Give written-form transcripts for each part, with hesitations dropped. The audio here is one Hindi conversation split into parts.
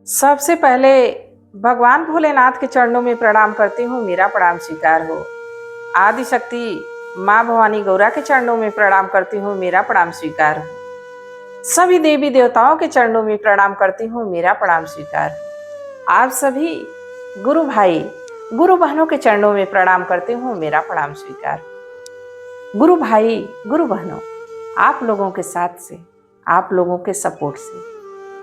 सबसे पहले भगवान भोलेनाथ के चरणों में प्रणाम करती हूँ, मेरा प्रणाम स्वीकार हो। आदि शक्ति माँ भवानी गौरा के चरणों में प्रणाम करती हूँ, मेरा प्रणाम स्वीकार हो। सभी देवी देवताओं के चरणों में प्रणाम करती हूँ, मेरा प्रणाम स्वीकार हो। आप सभी गुरु भाई गुरु बहनों के चरणों में प्रणाम करती हूँ, मेरा प्रणाम स्वीकार हो। गुरु भाई गुरु बहनों, आप लोगों के साथ से, आप लोगों के सपोर्ट से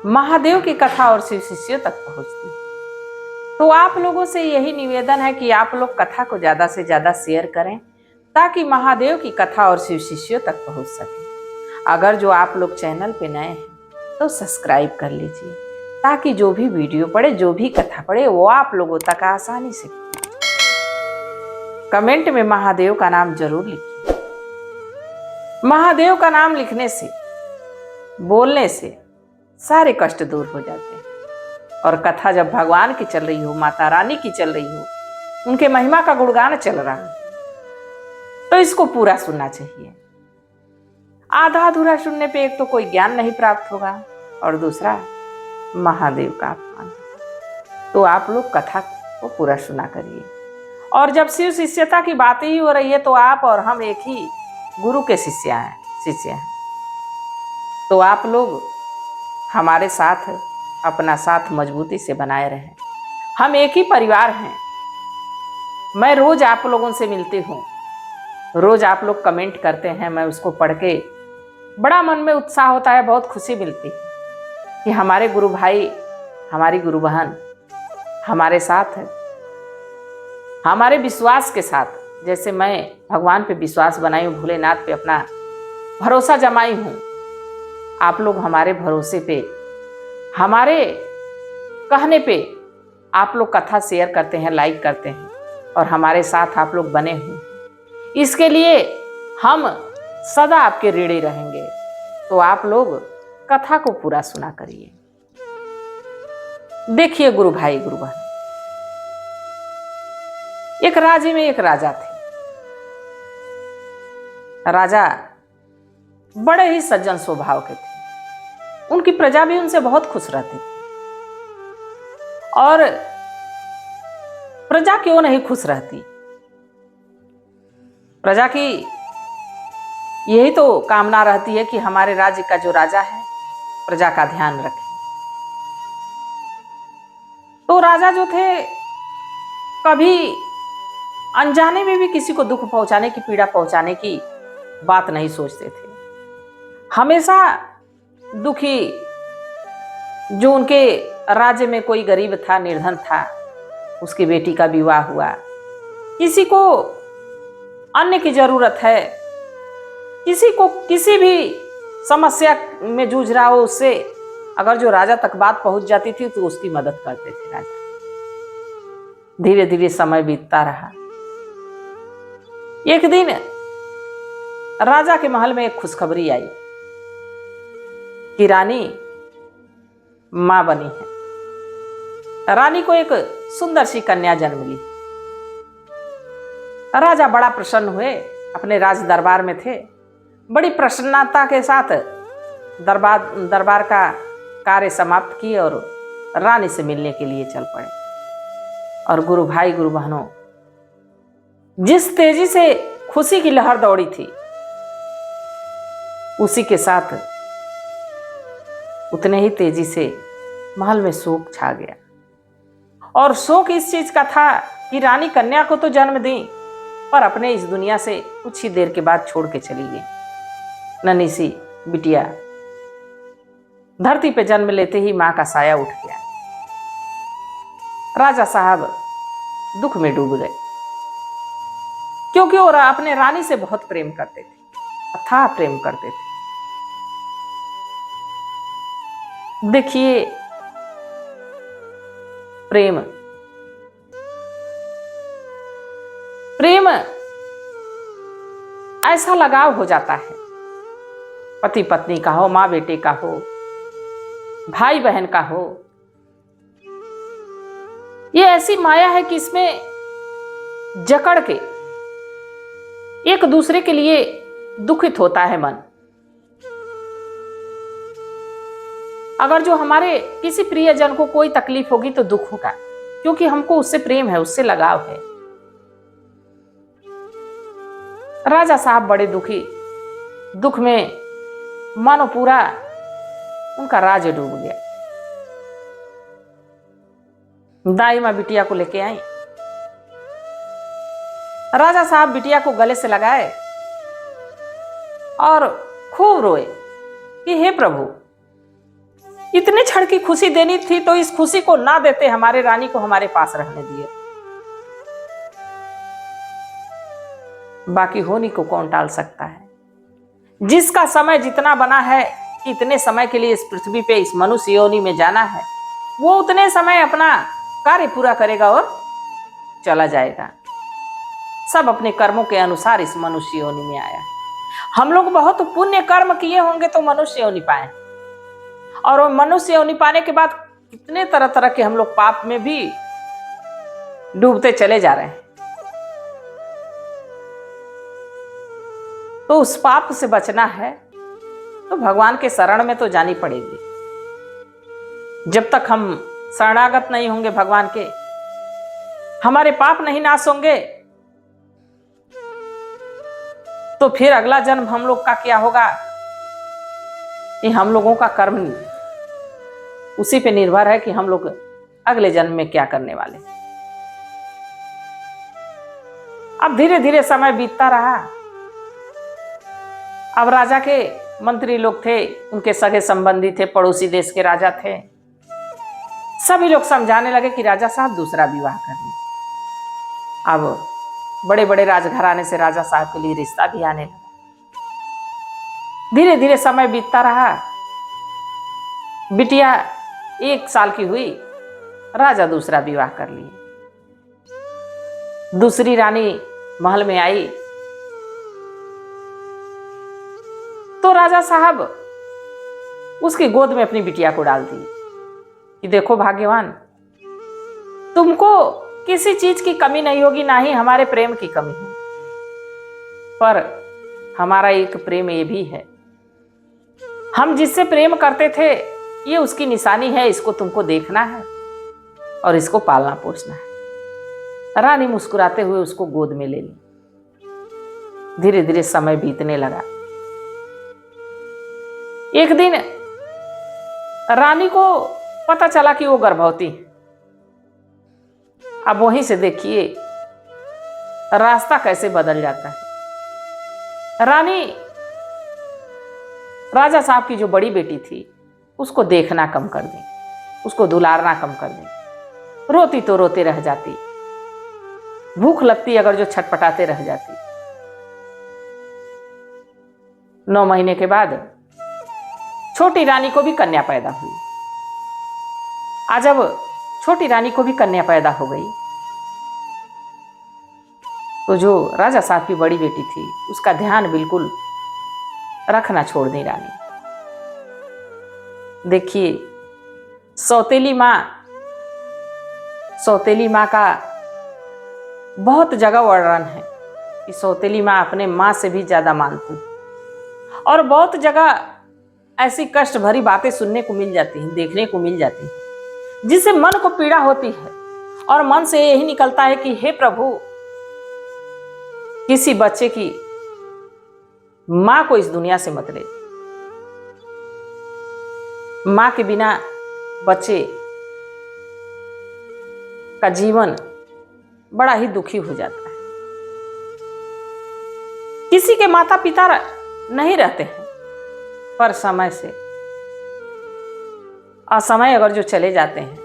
महादेव की कथा और शिव शिष्यों तक पहुंचती है। तो आप लोगों से यही निवेदन है कि आप लोग कथा को ज्यादा से ज्यादा शेयर करें ताकि महादेव की कथा और शिव शिष्यों तक पहुंच सके। अगर जो आप लोग चैनल पे नए हैं तो सब्सक्राइब कर लीजिए ताकि जो भी वीडियो पड़े, जो भी कथा पड़े, वो आप लोगों तक आसानी से। कमेंट में महादेव का नाम जरूर लिखिए। महादेव का नाम लिखने से, बोलने से सारे कष्ट दूर हो जाते हैं। और कथा जब भगवान की चल रही हो, माता रानी की चल रही हो, उनके महिमा का गुणगान चल रहा है, तो इसको पूरा सुनना चाहिए। आधा अधूरा सुनने पे एक तो कोई ज्ञान नहीं प्राप्त होगा और दूसरा महादेव का अपमान। तो आप लोग कथा को पूरा सुना करिए। और जब शिव शिष्यता की बात ही हो रही है तो आप और हम एक ही गुरु के शिष्य हैं। तो आप लोग हमारे साथ अपना साथ मजबूती से बनाए रहें। हम एक ही परिवार हैं। मैं रोज आप लोगों से मिलती हूँ, रोज आप लोग कमेंट करते हैं, मैं उसको पढ़ के बड़ा मन में उत्साह होता है, बहुत खुशी मिलती है कि हमारे गुरु भाई, हमारी गुरु बहन हमारे साथ है, हमारे विश्वास के साथ। जैसे मैं भगवान पे विश्वास बनाई हूँ, भोलेनाथ पे अपना भरोसा जमाई हूँ, आप लोग हमारे भरोसे पे, हमारे कहने पे आप लोग कथा शेयर करते हैं, लाइक करते हैं और हमारे साथ आप लोग बने हुए। इसके लिए हम सदा आपके ऋणी रहेंगे। तो आप लोग कथा को पूरा सुना करिए। देखिए गुरु भाई गुरु बहन, एक राज्य में एक राजा थे। राजा बड़े ही सज्जन स्वभाव के थे। उनकी प्रजा भी उनसे बहुत खुश रहती थी। और प्रजा क्यों नहीं खुश रहती? प्रजा की यही तो कामना रहती है कि हमारे राज्य का जो राजा है प्रजा का ध्यान रखे। तो राजा जो थे, कभी अनजाने में भी किसी को दुख पहुंचाने की, पीड़ा पहुंचाने की बात नहीं सोचते थे। हमेशा दुखी, जो उनके राज्य में कोई गरीब था, निर्धन था, उसकी बेटी का विवाह हुआ, किसी को अन्न की जरूरत है, किसी को किसी भी समस्या में जूझ रहा हो, उससे अगर जो राजा तक बात पहुंच जाती थी तो उसकी मदद करते थे राजा। धीरे धीरे समय बीतता रहा। एक दिन राजा के महल में एक खुशखबरी आई कि रानी मां बनी है। रानी को एक सुंदर सी कन्या जन्म ली। राजा बड़ा प्रसन्न हुए, अपने राज दरबार में थे, बड़ी प्रसन्नता के साथ दरबार का कार्य समाप्त किए और रानी से मिलने के लिए चल पड़े। और गुरु भाई गुरु बहनों, जिस तेजी से खुशी की लहर दौड़ी थी, उसी के साथ उतने ही तेजी से महल में शोक छा गया। और शोक इस चीज का था कि रानी कन्या को तो जन्म दी, पर अपने इस दुनिया से कुछ ही देर के बाद छोड़ के चली गई। नन्ही सी बिटिया धरती पे जन्म लेते ही मां का साया उठ गया। राजा साहब दुख में डूब गए, क्योंकि वो अपने रानी से बहुत प्रेम करते थे, अथाह प्रेम करते थे। देखिए, प्रेम ऐसा लगाव हो जाता है, पति पत्नी का हो, मां बेटे का हो, भाई बहन का हो। ये ऐसी माया है कि इसमें जकड़ के एक दूसरे के लिए दुखित होता है मन। अगर जो हमारे किसी प्रियजन को कोई तकलीफ होगी तो दुख होगा, क्योंकि हमको उससे प्रेम है, उससे लगाव है। राजा साहब बड़े दुखी, दुख में मानो पूरा उनका राज डूब गया। दाई मां बिटिया को लेके आई। राजा साहब बिटिया को गले से लगाए और खूब रोए कि हे प्रभु, इतने क्षण की खुशी देनी थी तो इस खुशी को ना देते, हमारे रानी को हमारे पास रहने दिए। बाकी होनी को कौन टाल सकता है। जिसका समय जितना बना है कि इतने समय के लिए इस पृथ्वी पे, इस मनुष्य योनि में जाना है, वो उतने समय अपना कार्य पूरा करेगा और चला जाएगा। सब अपने कर्मों के अनुसार इस मनुष्य योनि में आया है। हम लोग बहुत पुण्य कर्म किए होंगे तो मनुष्य योनि पाए, और वो मनुष्य योनि पाने के बाद कितने तरह तरह के हम लोग पाप में भी डूबते चले जा रहे हैं। तो उस पाप से बचना है तो भगवान के शरण में तो जानी पड़ेगी। जब तक हम शरणागत नहीं होंगे भगवान के, हमारे पाप नहीं नाश होंगे, तो फिर अगला जन्म हम लोग का क्या होगा, ये हम लोगों का कर्म उसी पे निर्भर है कि हम लोग अगले जन्म में क्या करने वाले। अब धीरे धीरे समय बीतता रहा। अब राजा के मंत्री लोग थे, उनके सगे संबंधी थे, पड़ोसी देश के राजा थे। सभी लोग समझाने लगे कि राजा साहब दूसरा विवाह कर लीजिए। अब बड़े बड़े राजघराने से राजा साहब के लिए रिश्ता भी आने लगा। धीरे धीरे समय बीतता रहा। बिटिया 1 साल की हुई, राजा दूसरा विवाह कर लिए। दूसरी रानी महल में आई तो राजा साहब उसकी गोद में अपनी बिटिया को डाल दी कि देखो भाग्यवान, तुमको किसी चीज की कमी नहीं होगी, ना ही हमारे प्रेम की कमी होगी, पर हमारा एक प्रेम ये भी है, हम जिससे प्रेम करते थे ये उसकी निशानी है, इसको तुमको देखना है और इसको पालना पोसना है। रानी मुस्कुराते हुए उसको गोद में ले ली। धीरे धीरे समय बीतने लगा। एक दिन रानी को पता चला कि वो गर्भवती है। अब वहीं से देखिए रास्ता कैसे बदल जाता है। रानी राजा साहब की जो बड़ी बेटी थी उसको देखना कम कर दी, उसको दुलारना कम कर दी। रोती तो रोते रह जाती, भूख लगती अगर जो छटपटाते रह जाती। 9 महीने के बाद छोटी रानी को भी कन्या पैदा हुई। आज जब छोटी रानी को भी कन्या पैदा हो गई तो जो राजा साहब की बड़ी बेटी थी उसका ध्यान बिल्कुल रखना छोड़ दी रानी। देखिए सौतेली माँ का बहुत जगह वर्णन है कि सौतेली माँ अपने माँ से भी ज्यादा मानती, और बहुत जगह ऐसी कष्ट भरी बातें सुनने को मिल जाती हैं, देखने को मिल जाती हैं, जिससे मन को पीड़ा होती है और मन से यही निकलता है कि हे प्रभु, किसी बच्चे की मां को इस दुनिया से मत ले। मां के बिना बच्चे का जीवन बड़ा ही दुखी हो जाता है। किसी के माता पिता नहीं रहते हैं, पर समय से असमय अगर जो चले जाते हैं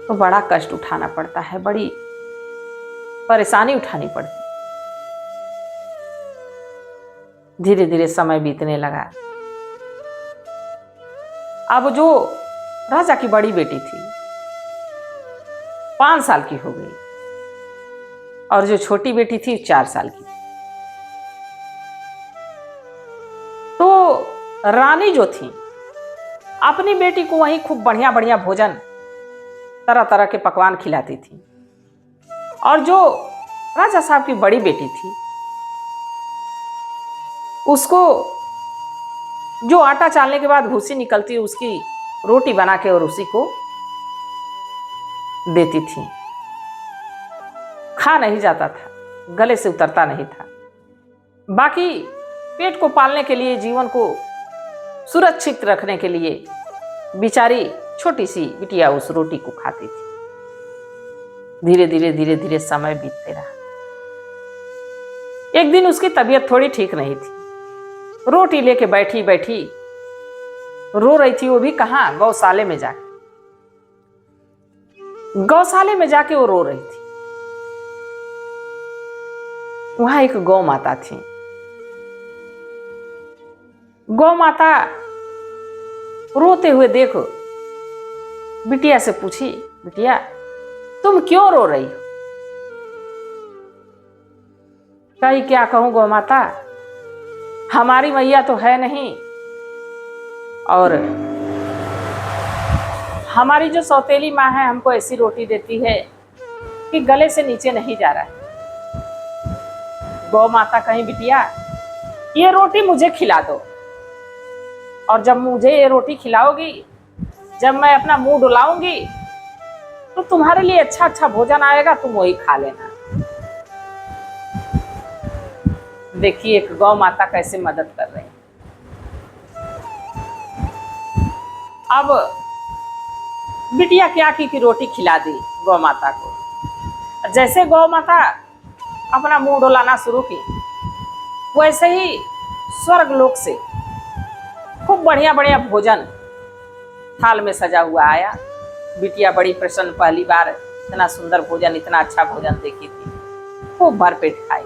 तो बड़ा कष्ट उठाना पड़ता है, बड़ी परेशानी उठानी पड़ती। धीरे धीरे समय बीतने लगा। अब जो राजा की बड़ी बेटी थी 5 साल की हो गई और जो छोटी बेटी थी 4 साल की। तो रानी जो थी अपनी बेटी को वहीं खूब बढ़िया बढ़िया भोजन, तरह तरह के पकवान खिलाती थी, और जो राजा साहब की बड़ी बेटी थी उसको जो आटा चालने के बाद भूसी निकलती उसकी रोटी बना के और उसी को देती थी। खा नहीं जाता था, गले से उतरता नहीं था। बाकी पेट को पालने के लिए, जीवन को सुरक्षित रखने के लिए बेचारी छोटी सी बिटिया उस रोटी को खाती थी। धीरे धीरे धीरे धीरे समय बीतते रहा। एक दिन उसकी तबीयत थोड़ी ठीक नहीं थी। रोटी लेके बैठी बैठी रो रही थी। वो भी कहां, गौशाले में जाके। गौशाले में जाके वो रो रही थी। वहां एक गौ माता थी। गौ माता रोते हुए देखो बिटिया से पूछी, बिटिया तुम क्यों रो रही हो? कही, क्या कहूं गौ माता, हमारी मैया तो है नहीं और हमारी जो सौतेली माँ है हमको ऐसी रोटी देती है कि गले से नीचे नहीं जा रहा है। गौ माता कहीं, बिटिया ये रोटी मुझे खिला दो, और जब मुझे ये रोटी खिलाओगी, जब मैं अपना मुंह डुलाऊंगी तो तुम्हारे लिए अच्छा अच्छा भोजन आएगा, तुम वही खा लेना। देखिए एक गौ माता कैसे मदद कर रही है। अब बिटिया क्या की कि रोटी खिला दी गौ माता को। जैसे गौ माता अपना मुंह डुलाना शुरू की, वैसे ही स्वर्ग लोक से खूब बढ़िया बढ़िया भोजन थाल में सजा हुआ आया। बिटिया बड़ी प्रसन्न, पहली बार इतना सुंदर भोजन, इतना अच्छा भोजन देखी थी। खूब भरपेट खाई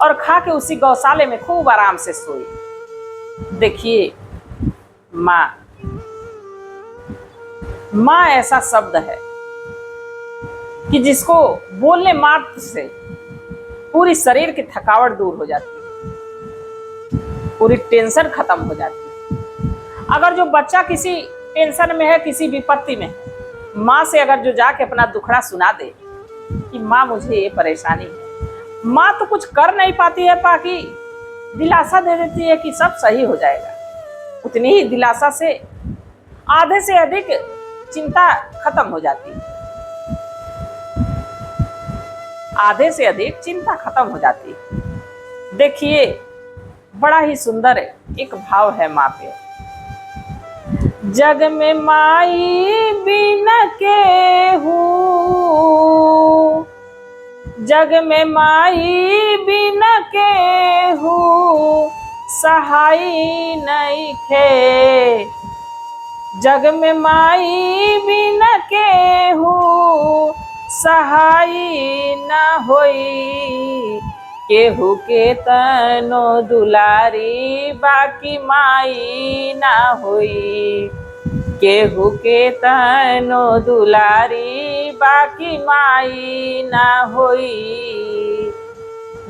और खा के उसी गौशाले में खूब आराम से सोई। देखिए माँ, माँ ऐसा शब्द है कि जिसको बोलने मात्र से पूरी शरीर की थकावट दूर हो जाती है, पूरी टेंशन खत्म हो जाती है। अगर जो बच्चा किसी टेंशन में है, किसी विपत्ति में है, माँ से अगर जो जाके अपना दुखड़ा सुना दे कि माँ मुझे ये परेशानी है, माँ तो कुछ कर नहीं पाती है, बाकी दिलासा दे देती है कि सब सही हो जाएगा। उतनी ही दिलासा से आधे से अधिक चिंता खत्म हो जाती है। आधे से अधिक चिंता खत्म हो जाती है। देखिए बड़ा ही सुंदर एक भाव है माँ पे। जग में माई बिन केहू, जग में माई बिन केहू सहाय नइखे। जग में माई बिन केहू सहाय न होई। केहू के तनो दुलारी बाकी माई ना होई। केहू के तनो दुलारी बाकी माई ना होई।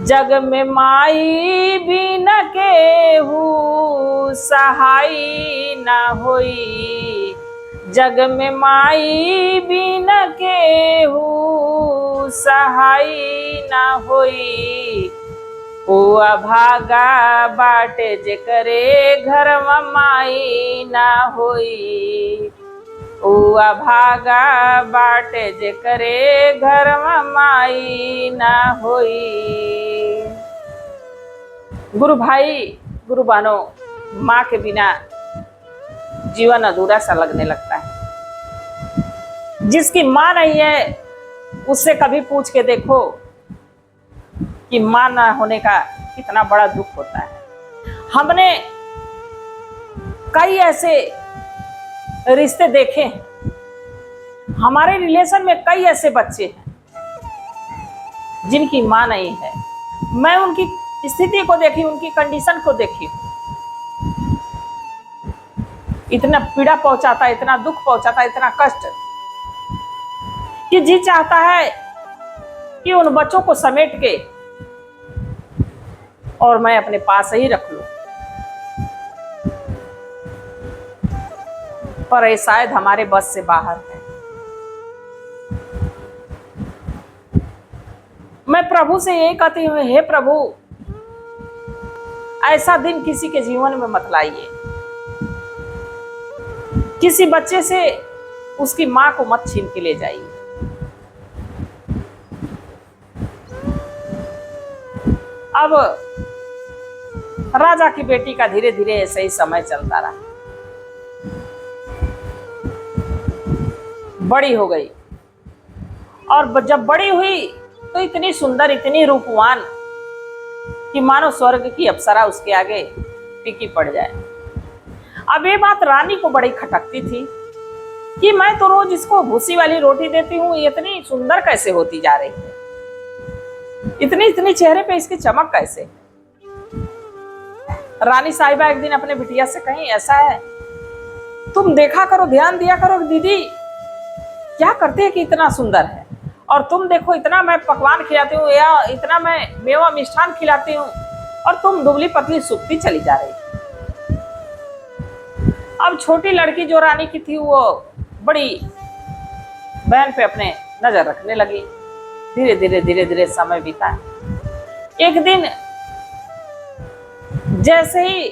जग में माई बिन केहू सहाय ना होई। जग में माई बिन केहू सहाय ना होई। ओ अभागा बाटे जेकरे घरवा माई ना होई। ओ अभागा बाटे जेकरे घरवा माई ना होई। गुरु भाई, गुरु बहनों, माँ के बिना जीवन अधूरा सा लगने लगता है। जिसकी माँ नहीं है उससे कभी पूछ के देखो कि माँ ना होने का कितना बड़ा दुख होता है। हमने कई ऐसे रिश्ते देखे हैं, हमारे रिलेशन में कई ऐसे बच्चे हैं जिनकी माँ नहीं है। मैं उनकी स्थिति को देखी, उनकी कंडीशन को देखी। इतना पीड़ा पहुंचाता, इतना दुख पहुंचाता, इतना कष्ट कि जी चाहता है कि उन बच्चों को समेट के और मैं अपने पास ही रख लूं, पर ये शायद हमारे बस से बाहर है। मैं प्रभु से यही कहती हूँ, हे प्रभु, ऐसा दिन किसी के जीवन में मत लाइए किसी बच्चे से उसकी मां को मत छीन के ले जाइए। अब राजा की बेटी का धीरे धीरे ऐसे ही समय चलता रहा, बड़ी हो गई। और जब बड़ी हुई तो इतनी सुंदर, इतनी रूपवान कि मानो स्वर्ग की अप्सरा उसके आगे फीकी पड़ जाए। अब ये बात रानी को बड़ी खटकती थी कि मैं तो रोज इसको भूसी वाली रोटी देती हूँ, ये इतनी सुंदर कैसे होती जा रही है, इतनी इतनी चेहरे पे इसकी चमक कैसे। रानी साहिबा एक दिन अपने बिटिया से कहीं, ऐसा है तुम देखा करो, ध्यान दिया करो दीदी क्या करते हैं कि इतना सुंदर है, और तुम देखो इतना मैं पकवान खिलाती हूँ या इतना मैं मेवा मिष्ठान खिलाती हूँ और तुम दुबली पतली सूखती चली जा रही। अब छोटी लड़की जो रानी की थी वो बड़ी बहन पे अपने नजर रखने लगी। धीरे धीरे धीरे धीरे समय बीता। एक दिन जैसे ही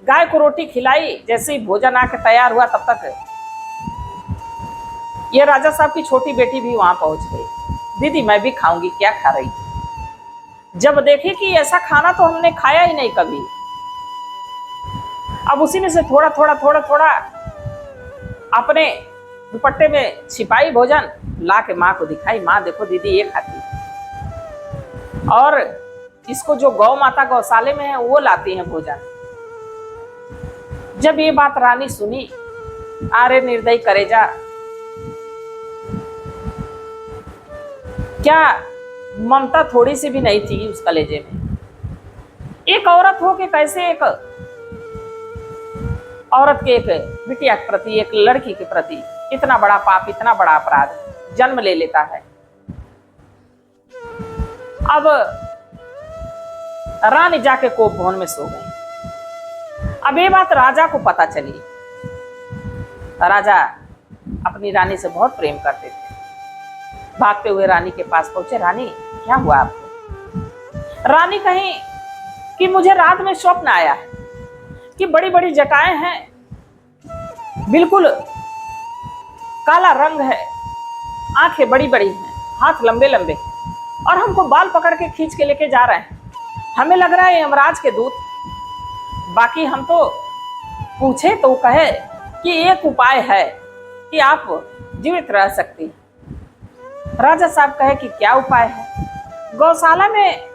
गाय को रोटी खिलाई, जैसे ही भोजन आके तैयार हुआ, तब तक ये राजा साहब की छोटी बेटी भी वहां पहुंच गई। दीदी मैं भी खाऊंगी, क्या खा रही। जब देखी कि ऐसा खाना तो हमने खाया ही नहीं कभी। अब उसी में से थोड़ा थोड़ा थोड़ा थोड़ा अपने दुपट्टे में छिपाई भोजन, ला के माँ को दिखाई। माँ देखो दीदी ये खाती, और इसको जो गौ माता गौशाले में है वो लाती है भोजन। जब ये बात रानी सुनी, अरे निर्दयी करेजा, क्या ममता थोड़ी सी भी नहीं थी उस कलेजे में। एक औरत हो के कैसे एक औरत के, एक बिटिया के प्रति, एक लड़की के प्रति इतना बड़ा पाप, इतना बड़ा अपराध जन्म ले लेता है। अब रानी जाके कोप भवन में सो गई। अब ये बात राजा को पता चली। राजा अपनी रानी से बहुत प्रेम करते थे। भागते हुए रानी के पास पहुंचे। रानी क्या हुआ आपको? रानी कहीं कि मुझे रात में स्वप्न आया है कि बड़ी बड़ी जटाएं हैं, बिल्कुल काला रंग है, आंखें बड़ी बड़ी हैं, हाथ लंबे लंबे हैं, और हमको बाल पकड़ के खींच के लेके जा रहे हैं। हमें लग रहा है यमराज के दूत। बाकी हम तो पूछे तो कहे कि एक उपाय है कि आप जीवित रह सकती। राजा साहब कहे कि क्या उपाय है? गौशाला में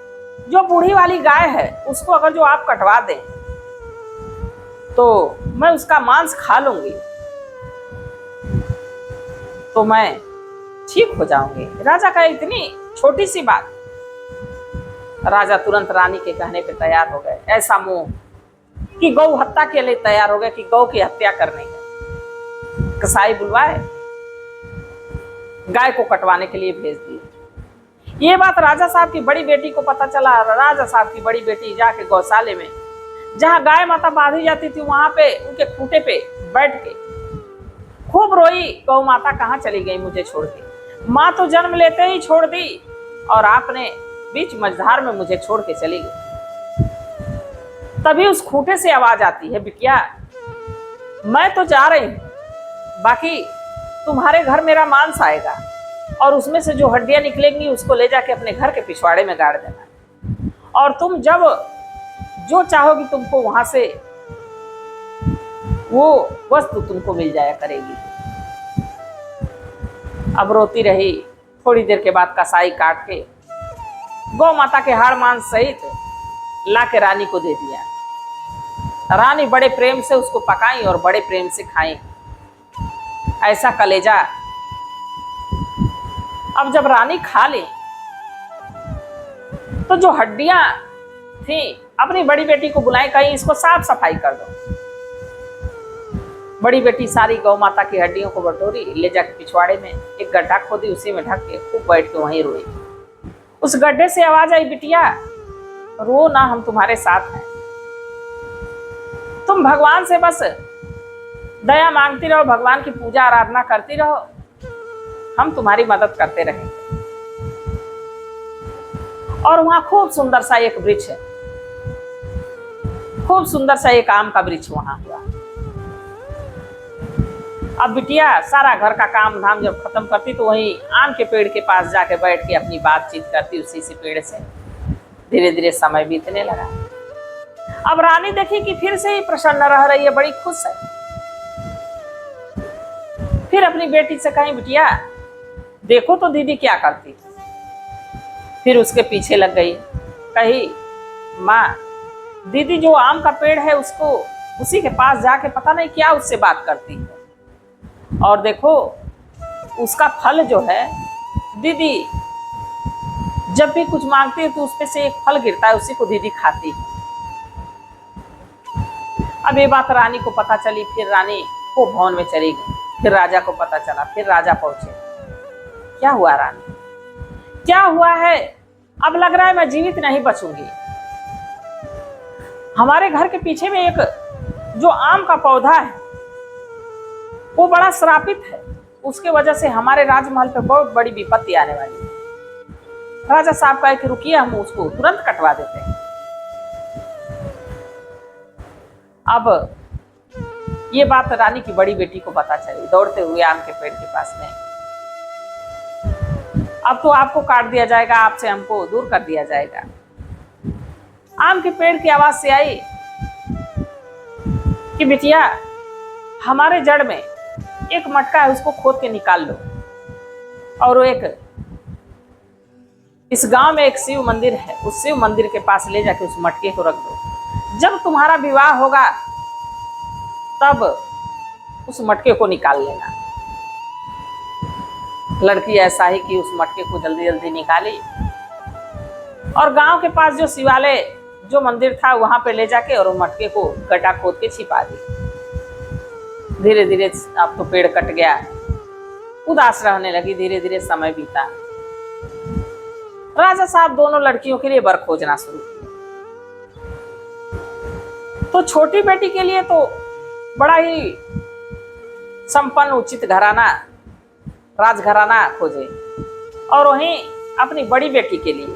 जो बूढ़ी वाली गाय है उसको अगर जो आप कटवा दें तो मैं उसका मांस खा लूंगी तो मैं ठीक हो जाऊंगी। राजा का इतनी छोटी सी बात। राजा तुरंत रानी के कहने पे तैयार हो गए। ऐसा मुंह कि गौ हत्या के लिए तैयार हो गए, कि गौ की हत्या करनी है। कसाई बुलवाए, गाय को कटवाने के लिए भेज दिए। ये बात राजा साहब की बड़ी बेटी को पता चला। राजा साहब की बड़ी बेटी जाके गौशाले में, जहां गाय माता बांधी जाती थी, वहां पे उनके खूंटे पे बैठ के खूब रोई। गौ माता कहाँ चली गई मुझे छोड़ के? माँ तो जन्म लेते ही छोड़ दी और आपने बीच मझधार में मुझे छोड़ के चली गई। तभी उस खूंटे से आवाज आती है, बिटिया मैं तो जा रही हूं, बाकी तुम्हारे घर मेरा मांस आएगा और उसमें से जो हड्डियां निकलेंगी उसको ले जाके अपने घर के पिछवाड़े में गाड़ देना, और तुम जब जो चाहोगी तुमको वहां से वो वस्तु तुमको मिल जाया करेगी। अब रोती रही। थोड़ी देर के बाद कसाई काट के गौ माता के हाड़ मांस सहित ला के रानी को दे दिया। रानी बड़े प्रेम से उसको पकाई और बड़े प्रेम से खाई। ऐसा कलेजा। अब जब रानी खा ली तो जो हड्डियां थी, अपनी बड़ी बेटी को बुलाई, कहीं इसको साफ सफाई कर दो। बड़ी बेटी सारी गौ माता की हड्डियों को बटोरी, ले जाके पिछवाड़े में एक गड्ढा खोदी, उसी में ढक के खूब बैठ के वहीं रोई। उस गड्ढे से आवाज आई, बिटिया रो ना, हम तुम्हारे साथ हैं। तुम भगवान से बस दया मांगती रहो, भगवान की पूजा आराधना करती रहो, हम तुम्हारी मदद करते रहेंगे। और वहां खूब सुंदर सा एक वृक्ष है, खूब सुंदर सा एक आम का वृक्ष वहां हुआ। अब बिटिया सारा घर का काम धाम जब खत्म करती तो वही आम के पेड़ के पास जाके बैठ के अपनी बातचीत करती उसी से पेड़ से। धीरे धीरे समय बीतने लगा। अब रानी देखी कि फिर से ही प्रसन्न रह रही है, बड़ी खुश है। फिर अपनी बेटी से कही, बिटिया देखो तो दीदी क्या करती। फिर उसके पीछे लग गई, कही, माँ दीदी जो आम का पेड़ है उसको उसी के पास जाके पता नहीं क्या उससे बात करती है, और देखो उसका फल जो है दीदी जब भी कुछ मांगती है तो उस पे से एक फल गिरता है, उसी को दीदी खाती है। अब ये बात रानी को पता चली। फिर रानी को भवन में चली गई। फिर राजा को पता चला। फिर राजा पहुंचे। क्या हुआ रानी, क्या हुआ है? अब लग रहा है मैं जीवित नहीं बचूंगी। हमारे घर के पीछे में एक जो आम का पौधा है वो बड़ा श्रापित है, उसके वजह से हमारे राजमहल पे बहुत बड़ी विपत्ति आने वाली है। राजा साहब कहे कि रुकिए, हम उसको तुरंत कटवा देते हैं। अब ये बात रानी की बड़ी बेटी को पता चली। दौड़ते हुए आम के पेड़ के पास में, अब तो आपको काट दिया जाएगा, आपसे हमको दूर कर दिया जाएगा। आम के पेड़ की आवाज से आई कि बिटिया हमारे जड़ में एक मटका है, उसको खोद के निकाल लो, और वो एक इस गांव में एक शिव मंदिर है, उस शिव मंदिर के पास ले जाके उस मटके को रख दो। जब तुम्हारा विवाह होगा तब उस मटके को निकाल लेना। लड़की ऐसा ही कि उस मटके को जल्दी जल्दी निकाली और गांव के पास जो शिवालय जो मंदिर था वहां पे ले जाके और वो मटके को गड्ढा खोद के छिपा दी। धीरे धीरे अब तो पेड़ कट गया, उदास रहने लगी। धीरे धीरे समय बीता। राजा साहब दोनों लड़कियों के लिए वर खोजना शुरू किया। तो छोटी बेटी के लिए तो बड़ा ही संपन्न उचित घराना, राजघराना खोजे, और वहीं अपनी बड़ी बेटी के लिए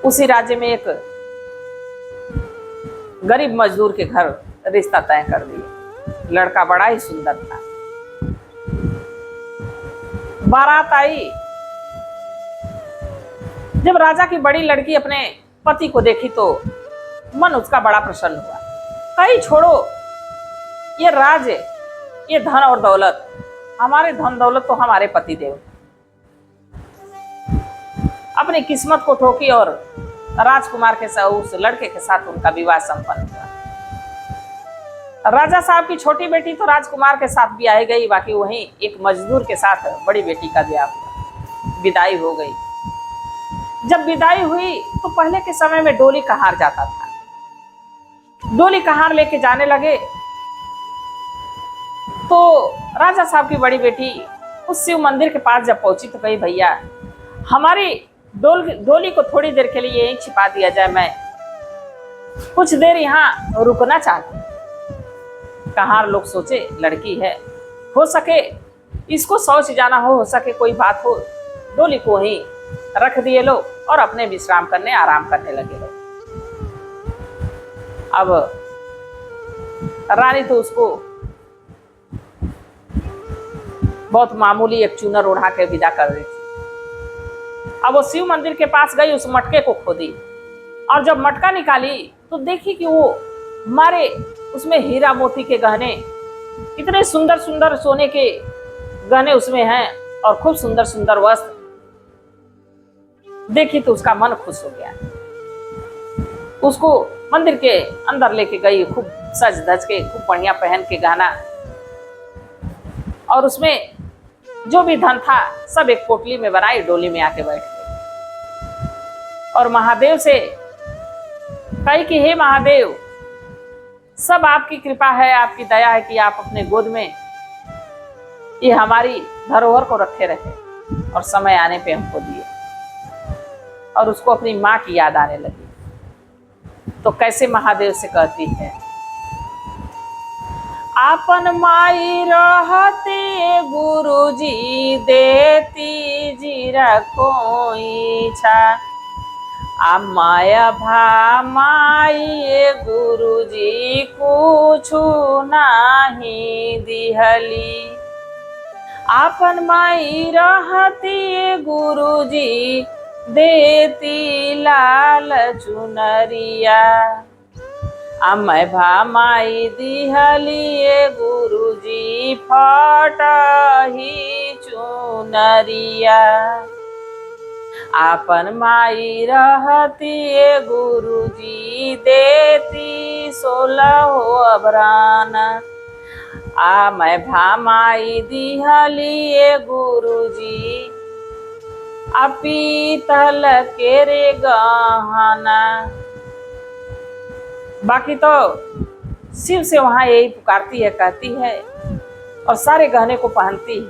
उसी राज्य में एक गरीब मजदूर के घर रिश्ता तय कर दिया। लड़का बड़ा ही सुंदर था। बारात आई। जब राजा की बड़ी लड़की अपने पति को देखी तो मन उसका बड़ा प्रसन्न हुआ। कहीं छोड़ो ये राज, ये धन और दौलत, हमारे धन दौलत तो हमारे पति देव। अपनी किस्मत को ठोकी और राजकुमार के साथ, उस लड़के के साथ उनका विवाह संपन्न हुआ। राजा साहब की छोटी बेटी तो राजकुमार के साथ ब्याह गई, बाकी वहीं एक मजदूर के साथ बड़ी बेटी का ब्याह हुआ। विदाई हो गई। जब विदाई हुई तो पहले के समय में डोली कहार जाता था। डोली कहार लेके जाने लगे तो राजा साहब की बड़ी बेटी उस शिव मंदिर के पास जब पहुंची तो कही, भैया हमारी डोली को थोड़ी देर के लिए यहीं छिपा दिया जाए, मैं कुछ देर यहाँ रुकना चाहती। कहार लोग सोचे लड़की है, हो सके इसको शौच जाना हो सके कोई बात हो, डोली को ही रख दिए लोग और अपने विश्राम करने, आराम करने लगे लोग। अब रानी तो उसको बहुत मामूली एक चूनर उड़ा के विदा कर रही थी। अब वो शिव मंदिर के पास गई, उस मटके को खोदी और जब मटका निकाली तो देखी कि वो मारे उसमें हीरा मोती के गहने, इतने सुंदर सुंदर सोने के गहने उसमें हैं और खूब सुंदर सुंदर वस्त्र। देखी तो उसका मन खुश हो गया। उसको मंदिर के अंदर लेके गई, खूब सज धज के, खूब बढ़िया पहन के गहना, और उसमें जो भी धन था सब एक पोटली में बनाई, डोली में आके बैठ गई और महादेव से कही कि हे महादेव, सब आपकी कृपा है, आपकी दया है कि आप अपने गोद में ये हमारी धरोहर को रखे रहे और समय आने पे हमको दिए। और उसको अपनी माँ की याद आने लगी। तो कैसे महादेव से कहती है, आपन माई रहते गुरुजी देती जी रखो इच्छा, आ माया भा माई गुरुजी कुछु नाही दिहली। आपन माई रहती गुरुजी देती लाल चुनरिया। मैं भा माई दिहली गुरुजी फटही चुनरिया। आपन माई रहती गुरुजी देती 16 अबरान। मैं भा माई दिहली गुरुजी पीतल के रे गहना। बाकी तो शिव से वहां यही पुकारती है, कहती है और सारे गहने को पहनती है,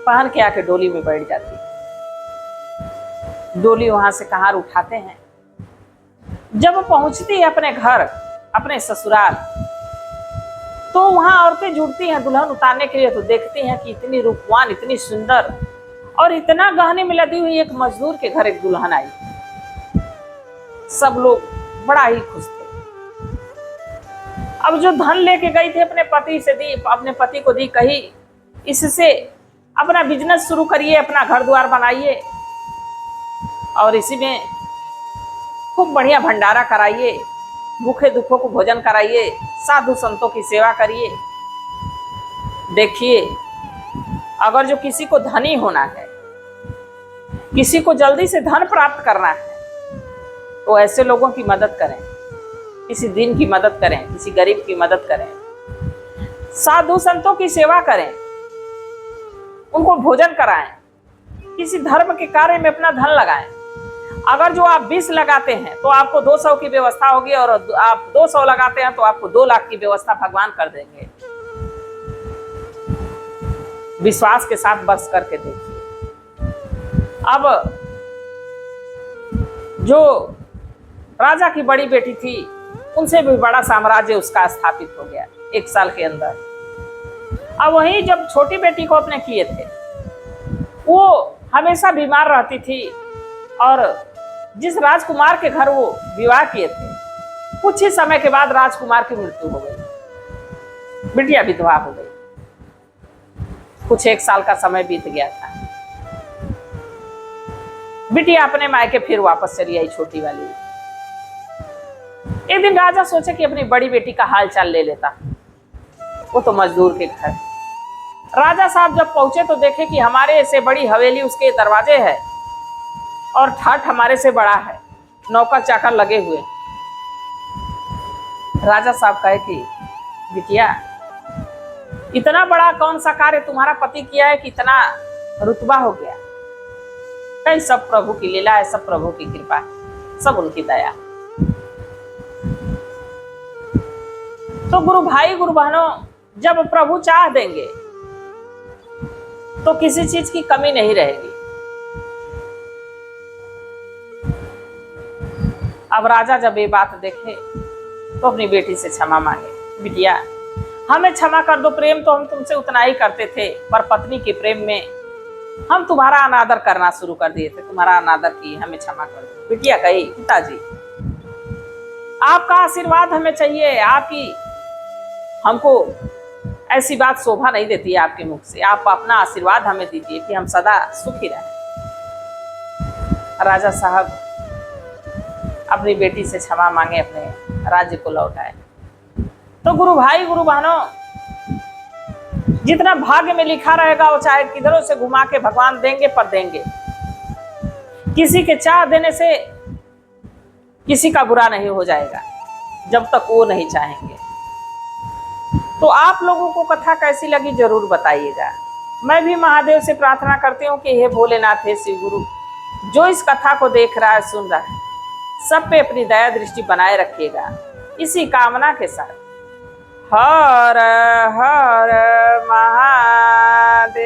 पहन के आके डोली में बैठ जाती है। डोली वहां से कहार उठाते हैं। जब वो पहुंचती है अपने घर, अपने ससुराल, तो वहां औरतें जुटती हैं दुल्हन उतारने के लिए। तो देखती हैं कि इतनी रूपवान, इतनी सुंदर और इतना गहने में लदी हुई एक मजदूर के घर एक दुल्हन आई। सब लोग बड़ा ही खुश थे। अब जो धन लेके गई थी अपने पति से दी, अपने पति को दी, कही इससे अपना बिजनेस शुरू करिए, अपना घर द्वार बनाइए और इसी में खूब बढ़िया भंडारा कराइए, भूखे दुखों को भोजन कराइए, साधु संतों की सेवा करिए। देखिए, अगर जो किसी को धनी होना है, किसी को जल्दी से धन प्राप्त करना है, तो ऐसे लोगों की मदद करें, किसी दीन की मदद करें, किसी गरीब की मदद करें, साधु संतों की सेवा करें, उनको भोजन कराएं, किसी धर्म के कार्य में अपना धन लगाएं। अगर जो आप 20 लगाते हैं तो आपको 200 की व्यवस्था होगी, और आप 200 लगाते हैं तो आपको 2 लाख की व्यवस्था भगवान कर देंगे। विश्वास के साथ बस करके देखिए। अब जो राजा की बड़ी बेटी थी, उनसे भी बड़ा साम्राज्य उसका स्थापित हो गया 1 साल के अंदर। अब वही जब छोटी बेटी को अपने किए थे, वो हमेशा बीमार रहती थी, और जिस राजकुमार के घर वो विवाह किए थे, कुछ ही समय के बाद राजकुमार की मृत्यु हो गई, बिटिया विधवा हो गई। कुछ 1 साल का समय बीत गया था। बिटिया अपने मायके फिर वापस चली आई, छोटी वाली। एक दिन राजा सोचे कि अपनी बड़ी बेटी का हाल चाल ले लेता। वो तो मजदूर के घर। राजा साहब जब पहुंचे तो देखे कि हमारे से बड़ी हवेली उसके दरवाजे है और ठाठ हमारे से बड़ा है, नौकर चाकर लगे हुए। राजा साहब कहे कि बिटिया, इतना बड़ा कौन सा कार्य तुम्हारा पति किया है कि इतना रुतबा हो गया? कहीं सब प्रभु की लीला है, सब प्रभु की कृपा है, सब उनकी दया। तो गुरु भाई गुरु बहनों, जब प्रभु चाह देंगे तो किसी चीज की कमी नहीं रहेगी। अब राजा जब ये बात देखे तो अपनी बेटी से क्षमा मांगे। बिटिया, हमें क्षमा कर दो, प्रेम तो हम तुमसे उतना ही करते थे, पर पत्नी के प्रेम में हम तुम्हारा अनादर करना शुरू कर दिए थे, तुम्हारा अनादर किए, हमें क्षमा कर दो। बिटिया कही, पिताजी आपका आशीर्वाद हमें चाहिए, आपकी हमको ऐसी बात शोभा नहीं देती है आपके मुख से, आप अपना आशीर्वाद हमें दीजिए कि हम सदा सुखी रहें। राजा साहब अपनी बेटी से क्षमा मांगे, अपने राज्य को लौटाए। तो गुरु भाई गुरु बहनों, जितना भाग्य में लिखा रहेगा वो चाहे किधरों से घुमा के भगवान देंगे, पर देंगे। किसी के चाह देने से किसी का बुरा नहीं हो जाएगा जब तक वो नहीं चाहेंगे। तो आप लोगों को कथा कैसी लगी जरूर बताइएगा। मैं भी महादेव से प्रार्थना करती हूँ कि हे भोलेनाथ, हे शिव गुरु, जो इस कथा को देख रहा है, सुन रहा है, सब पे अपनी दया दृष्टि बनाए रखिएगा, इसी कामना के साथ। हर हर महादेव।